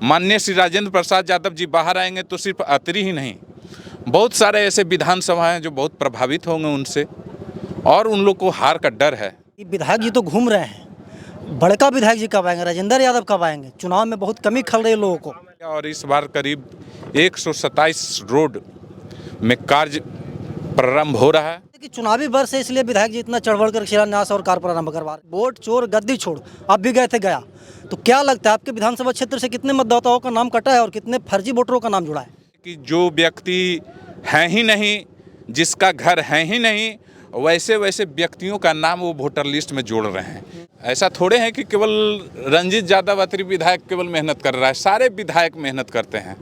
माननीय श्री राजेंद्र प्रसाद यादव जी बाहर आएंगे तो सिर्फ अतरी ही नहीं, बहुत सारे ऐसे विधानसभा हैं जो बहुत प्रभावित होंगे उनसे, और उन लोग को हार का डर है। विधायक जी तो घूम रहे हैं, बड़का विधायक जी कब आएंगे, राजेंद्र यादव कब आएंगे? चुनाव में बहुत कमी खल रही है लोगों को। और इस बार करीब 127 रोड में कार्य प्रारंभ हो रहा है कि चुनावी वर्ष है, इसलिए विधायक जी इतना चढ़ कर शिलान्यास और कार्य प्रारंभ करवा रहे। वोट चोर गद्दी छोड़, आप भी गए थे गया, तो क्या लगता है आपके विधानसभा क्षेत्र से कितने मतदाताओं का नाम कटा है और कितने फर्जी वोटरों का नाम जुड़ा है? कि जो व्यक्ति हैं ही नहीं, जिसका घर है ही नहीं, वैसे वैसे व्यक्तियों का नाम वो वोटर लिस्ट में जोड़ रहे हैं। ऐसा थोड़े हैं कि केवल रंजीत यादव अतरी विधायक केवल मेहनत कर रहा है, सारे विधायक मेहनत करते हैं।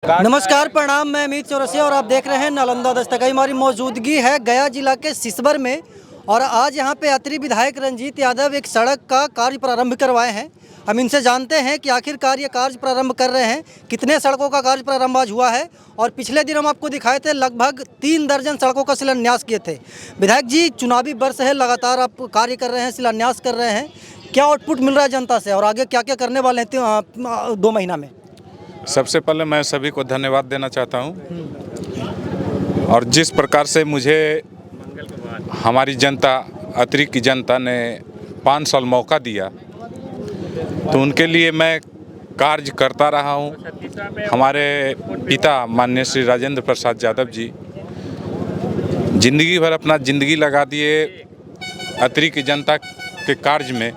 नमस्कार, प्रणाम, मैं अमित चौरसिया और आप देख रहे हैं नालंदा दस्तक। हमारी मौजूदगी है गया जिला के सिसवर में और आज यहाँ पे अतरी विधायक रंजीत यादव एक सड़क का कार्य प्रारंभ करवाए हैं। हम इनसे जानते हैं कि आखिरकार ये कार्य प्रारंभ कर रहे हैं, कितने सड़कों का कार्य प्रारंभ आज हुआ है। और पिछले दिन हम आपको दिखाए थे लगभग 3 दर्जन सड़कों का शिलान्यास किए थे। विधायक जी, चुनावी वर्ष है, लगातार आप कार्य कर रहे हैं, शिलान्यास कर रहे हैं, क्या आउटपुट मिल रहा है जनता से और आगे क्या क्या करने वाले हैं 2 महीना में? सबसे पहले मैं सभी को धन्यवाद देना चाहता हूं, और जिस प्रकार से मुझे हमारी जनता, अतरी की जनता ने 5 साल मौका दिया, तो उनके लिए मैं कार्य करता रहा हूं। हमारे पिता माननीय श्री राजेंद्र प्रसाद यादव जी जिंदगी भर अपना ज़िंदगी लगा दिए अतरी की जनता के कार्य में।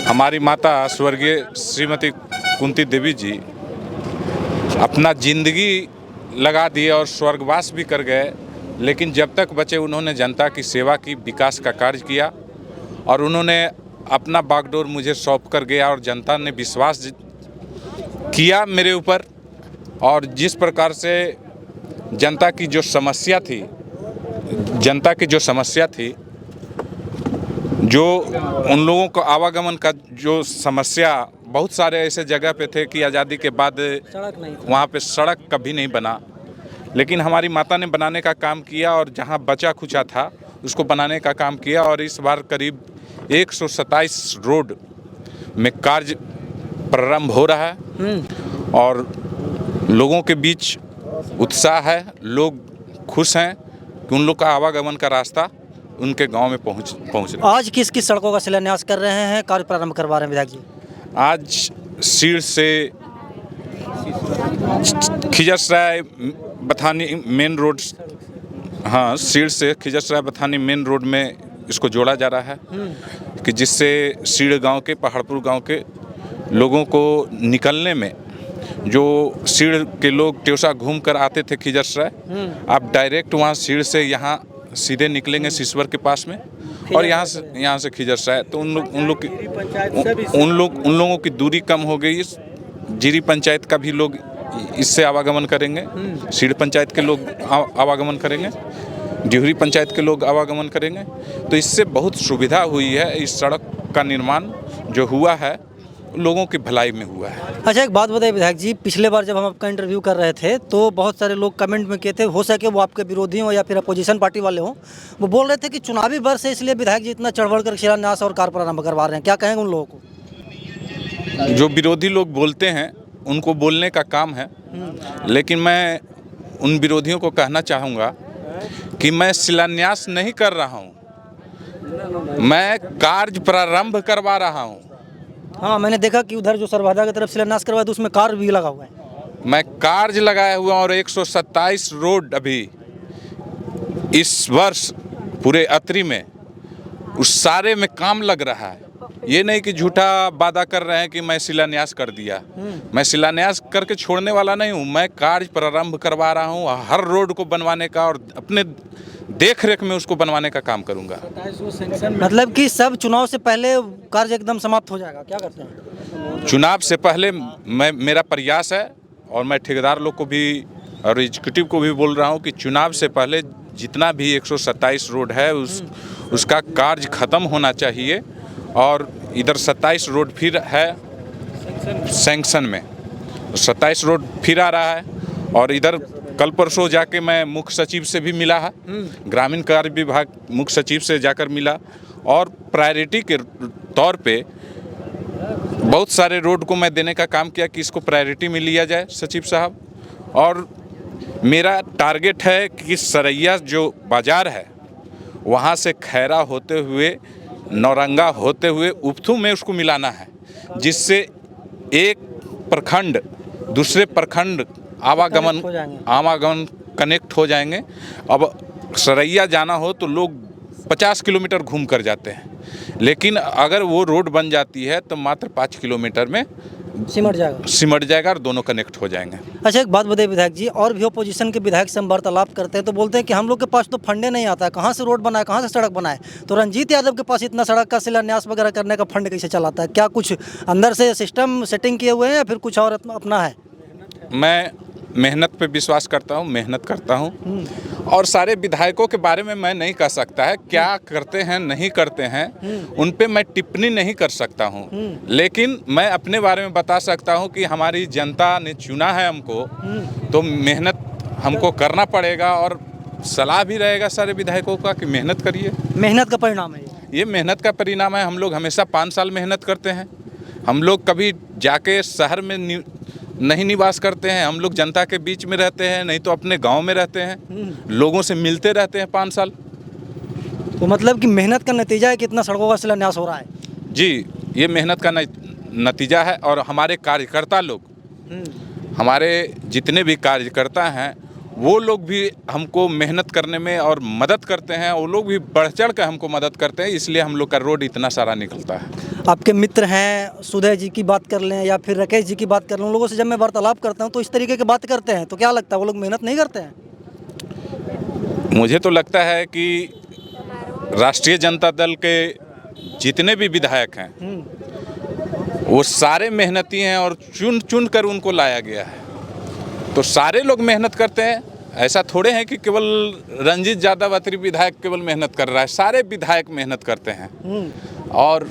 हमारी माता स्वर्गीय श्रीमती कुंती देवी जी अपना ज़िंदगी लगा दिए और स्वर्गवास भी कर गए, लेकिन जब तक बचे उन्होंने जनता की सेवा की, विकास का कार्य किया, और उन्होंने अपना बागडोर मुझे सौंप कर गया और जनता ने विश्वास किया मेरे ऊपर। और जिस प्रकार से जनता की जो समस्या थी, जो उन लोगों को आवागमन का जो समस्या, बहुत सारे ऐसे जगह पे थे कि आज़ादी के बाद वहाँ पे सड़क कभी नहीं बना, लेकिन हमारी माता ने बनाने का काम किया और जहाँ बचा खुचा था उसको बनाने का काम किया। और इस बार करीब 127 रोड में कार्य प्रारंभ हो रहा है और लोगों के बीच उत्साह है, लोग खुश हैं कि उन लोग का आवागमन का रास्ता उनके गांव में पहुंच रहा है। आज किस किस सड़कों का शिलान्यास कर रहे हैं, कार्य प्रारंभ करवा रहे हैं विधायक जी? आज सीड़ से खिजरसराय बथानी मेन रोड, हाँ, सीड़ से खिजरसराय बथानी मेन रोड में इसको जोड़ा जा रहा है कि जिससे सीड़ गांव के, पहाड़पुर गांव के लोगों को निकलने में, जो सीड़ के लोग टेवसा घूम कर आते थे खिजरसराय, आप डायरेक्ट वहाँ सीड़ से यहाँ सीधे निकलेंगे सिसवर के पास में, और यहाँ से खिजरसराय, तो उन लोगों की दूरी कम हो गई। जीरी पंचायत का भी लोग इससे आवागमन करेंगे, सीड़ पंचायत के लोग आवागमन करेंगे, डिहरी पंचायत के लोग आवागमन करेंगे, तो इससे बहुत सुविधा हुई है। इस सड़क का निर्माण जो हुआ है लोगों की भलाई में हुआ है। अच्छा, एक बात बताइए विधायक जी, पिछले बार जब हम आपका इंटरव्यू कर रहे थे तो बहुत सारे लोग कमेंट में कहते, हो सके वो आपके विरोधी हों या फिर अपोजिशन पार्टी वाले हों, वो बोल रहे थे कि चुनावी वर्ष है इसलिए विधायक जी इतना चढ़ कर शिलान्यास और कार्य प्रारंभ करवा रहे हैं, क्या कहेंगे उन लोगों को? जो विरोधी लोग बोलते हैं उनको बोलने का काम है, लेकिन मैं उन विरोधियों को कहना चाहूँगा कि मैं शिलान्यास नहीं कर रहा हूँ, मैं कार्य प्रारंभ करवा रहा हूँ। हाँ, मैंने देखा कि उधर जो सरवादा की तरफ शिलान्यास करवाया तो उसमें कार्य भी लगा हुआ है। मैं कार्य लगाया हुआ और 127 रोड अभी इस वर्ष पूरे अतरी में, उस सारे में काम लग रहा है। ये नहीं कि झूठा वादा कर रहे हैं कि मैं शिलान्यास कर दिया। मैं शिलान्यास करके छोड़ने वाला नहीं हूँ, मैं कार्य प्रारंभ करवा रहा हूँ हर रोड को बनवाने का, और अपने देख रेख में उसको बनवाने का काम करूँगा। मतलब कि सब चुनाव से पहले कार्य एकदम समाप्त हो जाएगा, क्या करते हैं? चुनाव से पहले मेरा प्रयास है, और मैं ठेकेदार लोग को भी और एग्जीक्यूटिव को भी बोल रहा हूँ कि चुनाव से पहले जितना भी 127 रोड है उसका कार्य ख़त्म होना चाहिए। और इधर 27 रोड फिर है सैंक्शन में, 27 रोड फिर आ रहा है, और इधर कल परसों जाके मैं मुख्य सचिव से भी मिला है, ग्रामीण कार्य विभाग मुख्य सचिव से जाकर मिला, और प्रायोरिटी के तौर पे बहुत सारे रोड को मैं देने का काम किया कि इसको प्रायोरिटी में लिया जाए सचिव साहब। और मेरा टारगेट है कि सरैया जो बाज़ार है वहाँ से खैरा होते हुए नौरंगा होते हुए उपथू में उसको मिलाना है, जिससे एक प्रखंड दूसरे प्रखंड आवागमन कनेक्ट हो जाएंगे। अब सरैया जाना हो तो लोग 50 किलोमीटर घूम कर जाते हैं, लेकिन अगर वो रोड बन जाती है तो मात्र 5 किलोमीटर में सिमट जाएगा और दोनों कनेक्ट हो जाएंगे। अच्छा, एक बात बताइए विधायक जी, और भी अपोजिशन के विधायक से हम वार्तालाप करते हैं तो बोलते हैं कि हम लोग के पास तो फंडे नहीं आता है, कहाँ से रोड बनाए, कहाँ से सड़क बनाए। तो रंजीत यादव के पास इतना सड़क का शिलान्यास वगैरह करने का फंड कैसे चलाता है? क्या कुछ अंदर से सिस्टम सेटिंग किए हुए हैं या फिर कुछ और अपना है? मैं मेहनत पे विश्वास करता हूँ, मेहनत करता हूँ, और सारे विधायकों के बारे में मैं नहीं कह सकता है क्या करते हैं नहीं करते हैं, उन पे मैं टिप्पणी नहीं कर सकता हूँ। लेकिन मैं अपने बारे में बता सकता हूँ कि हमारी जनता ने चुना है हमको, तो मेहनत हमको करना पड़ेगा, और सलाह भी रहेगा सारे विधायकों का कि मेहनत करिए। मेहनत का परिणाम है ये मेहनत का परिणाम है। हम लोग हमेशा 5 साल मेहनत करते हैं। हम लोग कभी जाके शहर में नहीं निवास करते हैं, हम लोग जनता के बीच में रहते हैं, नहीं तो अपने गांव में रहते हैं, लोगों से मिलते रहते हैं 5 साल। तो मतलब कि मेहनत का नतीजा है कि इतना सड़कों का शिलान्यास हो रहा है? जी, ये मेहनत का नतीजा है। और हमारे कार्यकर्ता लोग, हमारे जितने भी कार्यकर्ता हैं, वो लोग भी हमको मेहनत करने में और मदद करते हैं, वो लोग भी बढ़ चढ़ कर हमको मदद करते हैं, इसलिए हम लोग का रोड इतना सारा निकलता है। आपके मित्र हैं, सुधय जी की बात कर लें या फिर राकेश जी की बात कर लें, उन लोगों से जब मैं वार्तालाप करता हूं तो इस तरीके की बात करते हैं, तो क्या लगता है वो लोग मेहनत नहीं करते हैं? मुझे तो लगता है कि राष्ट्रीय जनता दल के जितने भी विधायक हैं वो सारे मेहनती हैं, और चुन चुन कर उनको लाया गया है। तो सारे लोग मेहनत करते हैं, ऐसा थोड़े हैं कि केवल रंजीत यादव अत्री विधायक केवल मेहनत कर रहा है, सारे विधायक मेहनत करते हैं, और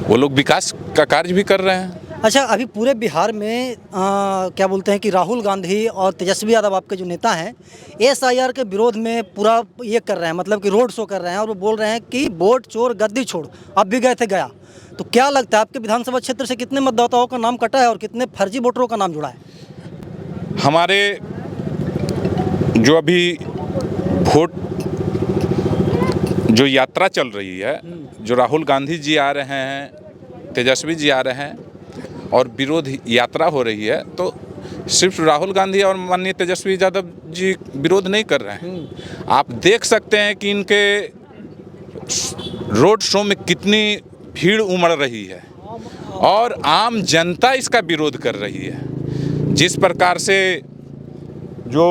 वो लोग विकास का कार्य भी कर रहे हैं। अच्छा, अभी पूरे बिहार में क्या बोलते हैं कि राहुल गांधी और तेजस्वी यादव आपके जो नेता हैं SIR के विरोध में पूरा ये कर रहे हैं, मतलब कि रोड शो कर रहे हैं, और वो बोल रहे हैं कि वोट चोर गद्दी छोड़। अब भी गए थे गया, तो क्या लगता है आपके विधानसभा क्षेत्र से कितने मतदाताओं का नाम कटा है और कितने फर्जी वोटरों का नाम जुड़ा है? हमारे जो अभी वोट जो यात्रा चल रही है, जो राहुल गांधी जी आ रहे हैं, तेजस्वी जी आ रहे हैं, और विरोध यात्रा हो रही है, तो सिर्फ राहुल गांधी और माननीय तेजस्वी यादव जी विरोध नहीं कर रहे हैं। आप देख सकते हैं कि इनके रोड शो में कितनी भीड़ उमड़ रही है, और आम जनता इसका विरोध कर रही है। जिस प्रकार से जो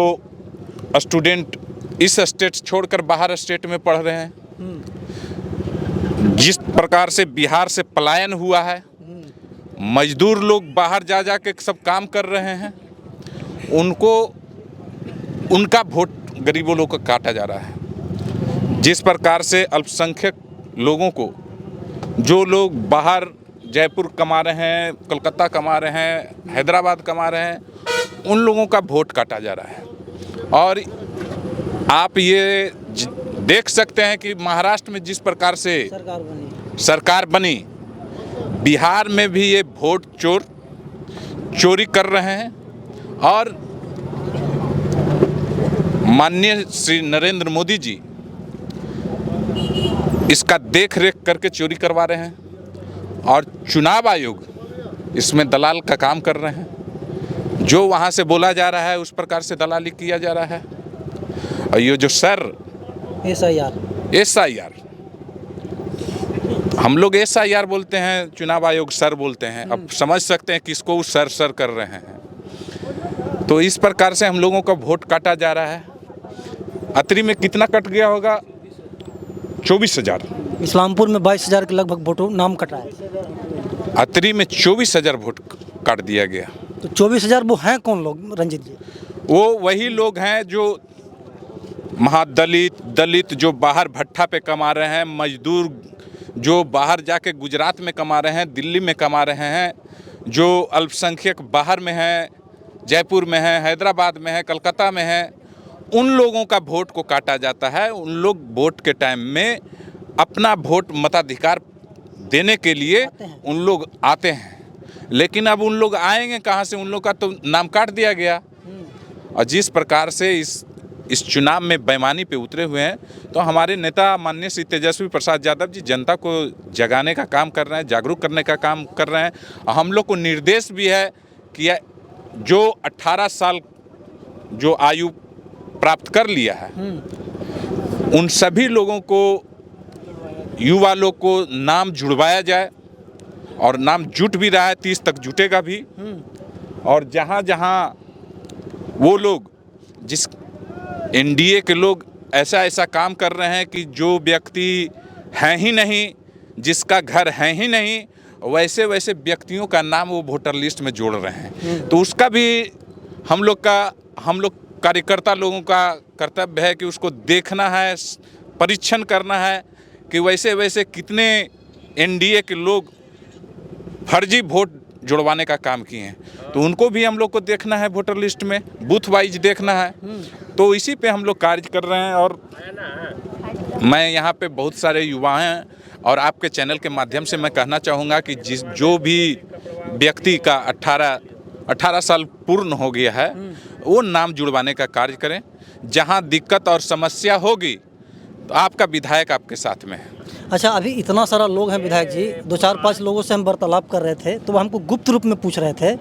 स्टूडेंट इस स्टेट छोड़कर बाहर स्टेट में पढ़ रहे हैं, जिस प्रकार से बिहार से पलायन हुआ है, मजदूर लोग बाहर जा जा के सब काम कर रहे हैं, उनको उनका वोट गरीबों लोगों को काटा जा रहा है। जिस प्रकार से अल्पसंख्यक लोगों को, जो लोग बाहर जयपुर कमा रहे हैं, कलकत्ता कमा रहे हैं, हैदराबाद कमा रहे हैं, उन लोगों का वोट काटा जा रहा है। और आप ये देख सकते हैं कि महाराष्ट्र में जिस प्रकार से सरकार बनी, बिहार में भी ये वोट चोरी कर रहे हैं, और माननीय श्री नरेंद्र मोदी जी इसका देख रेख करके चोरी करवा रहे हैं, और चुनाव आयोग इसमें दलाल का काम कर रहे हैं। जो वहाँ से बोला जा रहा है उस प्रकार से दलाली किया जा रहा है। और ये जो SIR हम लोग SIR बोलते हैं, चुनाव आयोग सर बोलते हैं। अब समझ सकते हैं किसको वो सर कर रहे हैं। तो इस प्रकार से हम लोगों का वोट काटा जा रहा है। अतरी में कितना कट गया होगा? 24,000। इस्लामपुर में 22,000 के लगभग वोटों नाम कटा है। अतरी में 24,000 वोट काट दिया गया। तो 24,000 वो हैं कौन लोग रंजीत जी? वो वही लोग हैं जो दलित जो बाहर भट्ठा पे कमा रहे हैं, मजदूर जो बाहर जाके गुजरात में कमा रहे हैं, दिल्ली में कमा रहे हैं, जो अल्पसंख्यक बाहर में हैं, जयपुर में हैं, हैदराबाद में हैं, कलकत्ता में हैं, उन लोगों का वोट को काटा जाता है। उन लोग वोट के टाइम में अपना वोट मताधिकार देने के लिए उन लोग आते हैं, लेकिन अब उन लोग आएंगे कहाँ से? उन लोग का तो नाम काट दिया गया। और जिस प्रकार से इस चुनाव में बेईमानी पे उतरे हुए हैं, तो हमारे नेता माननीय श्री तेजस्वी प्रसाद यादव जी जनता को जगाने का काम कर रहे हैं, जागरूक करने का काम कर रहे हैं। और हम लोग को निर्देश भी है कि जो 18 साल जो आयु प्राप्त कर लिया है, उन सभी लोगों को, युवा लोग को नाम जुड़वाया जाए। और नाम जुट भी रहा है, 30 तक जुटेगा भी। और जहाँ जहाँ वो लोग, जिस एनडीए के लोग ऐसा काम कर रहे हैं कि जो व्यक्ति हैं ही नहीं, जिसका घर है ही नहीं, वैसे व्यक्तियों का नाम वो वोटर लिस्ट में जोड़ रहे हैं। तो उसका भी हम लोग कार्यकर्ता लोगों का कर्तव्य है कि उसको देखना है, परीक्षण करना है कि वैसे कितने एनडीए के लोग फर्जी वोट जुड़वाने का काम किए हैं। तो उनको भी हम लोग को देखना है, वोटर लिस्ट में बूथ वाइज देखना है। तो इसी पे हम लोग कार्य कर रहे हैं। और मैं यहाँ पे बहुत सारे युवा हैं, और आपके चैनल के माध्यम से मैं कहना चाहूँगा कि जो भी व्यक्ति का 18 साल पूर्ण हो गया है, वो नाम जुड़वाने का कार्य करें। जहाँ दिक्कत और समस्या होगी तो आपका विधायक आपके साथ में है। अच्छा, अभी इतना सारा लोग हैं विधायक जी, 2-4-5 लोगों से हम वार्तालाप कर रहे थे, तो वो हमको गुप्त रूप में पूछ रहे थे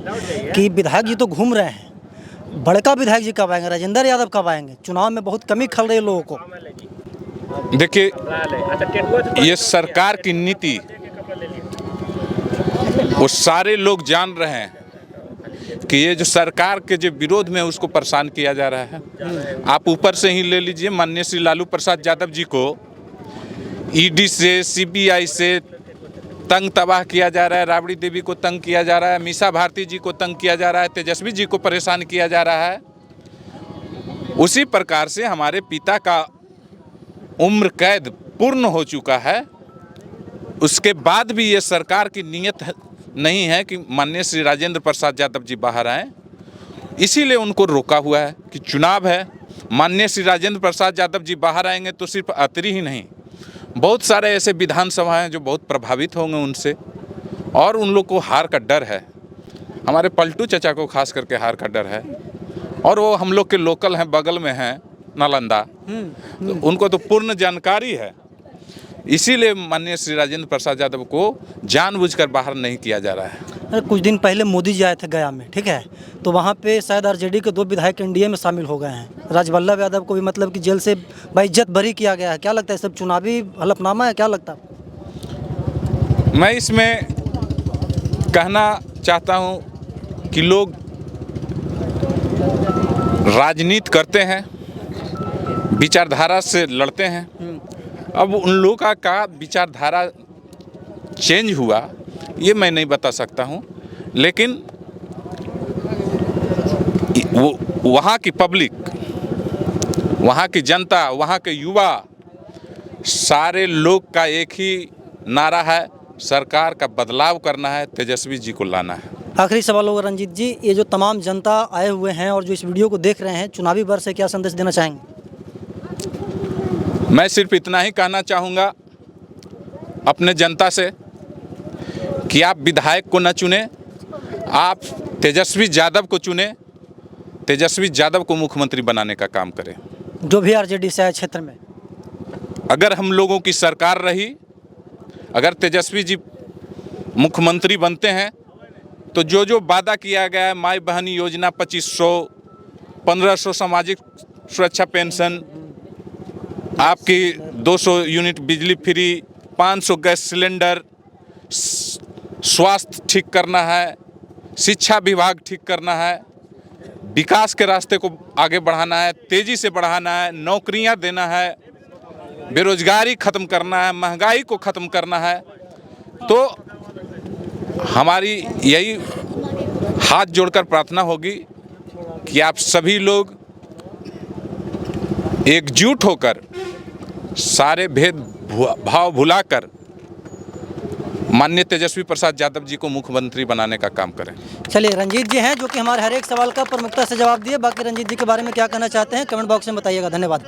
कि विधायक जी तो घूम रहे हैं, बड़का विधायक जी कब आएंगे, राजेंद्र यादव कब आएंगे? चुनाव में बहुत कमी खल रही है लोगों को। देखिए, ये सरकार की नीति वो सारे लोग जान रहे हैं कि ये जो सरकार के जो विरोध में उसको परेशान किया जा रहा है। आप ऊपर से ही ले लीजिए, माननीय श्री लालू प्रसाद यादव जी को ईडी से, सीबीआई से तंग तबाह किया जा रहा है, राबड़ी देवी को तंग किया जा रहा है, मीसा भारती जी को तंग किया जा रहा है, तेजस्वी जी को परेशान किया जा रहा है। उसी प्रकार से हमारे पिता का उम्र कैद पूर्ण हो चुका है, उसके बाद भी ये सरकार की नीयत नहीं है कि माननीय श्री राजेंद्र प्रसाद यादव जी बाहर आएँ। इसीलिए उनको रोका हुआ है कि चुनाव है, माननीय श्री राजेंद्र प्रसाद यादव जी बाहर आएंगे तो सिर्फ अतरी ही नहीं, बहुत सारे ऐसे विधानसभा हैं जो बहुत प्रभावित होंगे उनसे, और उन लोग को हार का डर है। हमारे पलटू चचा को खास करके हार का डर है, और वो हम लोग के लोकल हैं, बगल में हैं नालंदा, तो उनको तो पूर्ण जानकारी है। इसीलिए माननीय श्री राजेंद्र प्रसाद यादव को जानबूझकर बाहर नहीं किया जा रहा है। कुछ दिन पहले मोदी जी आए थे गया में, ठीक है, तो वहाँ पे शायद आरजेडी के 2 विधायक एनडीए में शामिल हो गए हैं। राजवल्लभ यादव को भी मतलब कि जेल से बाइज्जत बरी किया गया है। क्या लगता है, सब चुनावी हलफनामा है, क्या लगता है? मैं इसमें कहना चाहता हूँ कि लोग राजनीति करते हैं, विचारधारा से लड़ते हैं। अब उन लोगों का विचारधारा चेंज हुआ ये मैं नहीं बता सकता हूँ, लेकिन वो वहाँ की पब्लिक, वहाँ की जनता, वहाँ के युवा, सारे लोग का एक ही नारा है, सरकार का बदलाव करना है, तेजस्वी जी को लाना है। आखिरी सवाल होगा रंजीत जी, ये जो तमाम जनता आए हुए हैं और जो इस वीडियो को देख रहे हैं, चुनावी वर्ष से क्या संदेश देना चाहेंगे? मैं सिर्फ इतना ही कहना चाहूँगा अपने जनता से कि आप विधायक को न चुने, आप तेजस्वी यादव को चुने, तेजस्वी यादव को मुख्यमंत्री बनाने का काम करें। जो भी आरजेडी से आए क्षेत्र में, अगर हम लोगों की सरकार रही, अगर तेजस्वी जी मुख्यमंत्री बनते हैं, तो जो वादा किया गया है, माई बहनी योजना 2500, 1500 सामाजिक सुरक्षा पेंशन, आपकी 200 यूनिट बिजली फ्री, 500 गैस सिलेंडर, स्वास्थ्य ठीक करना है, शिक्षा विभाग ठीक करना है, विकास के रास्ते को आगे बढ़ाना है, तेज़ी से बढ़ाना है, नौकरियां देना है, बेरोजगारी ख़त्म करना है, महंगाई को ख़त्म करना है। तो हमारी यही हाथ जोड़कर प्रार्थना होगी कि आप सभी लोग एकजुट होकर, सारे भेद भाव भुलाकर माननीय तेजस्वी प्रसाद यादव जी को मुख्यमंत्री बनाने का काम करें। चलिए, रंजीत जी हैं जो कि हमारे हर एक सवाल का प्रमुखता से जवाब दिए। बाकी रंजीत जी के बारे में क्या कहना चाहते हैं कमेंट बॉक्स में बताइएगा। धन्यवाद।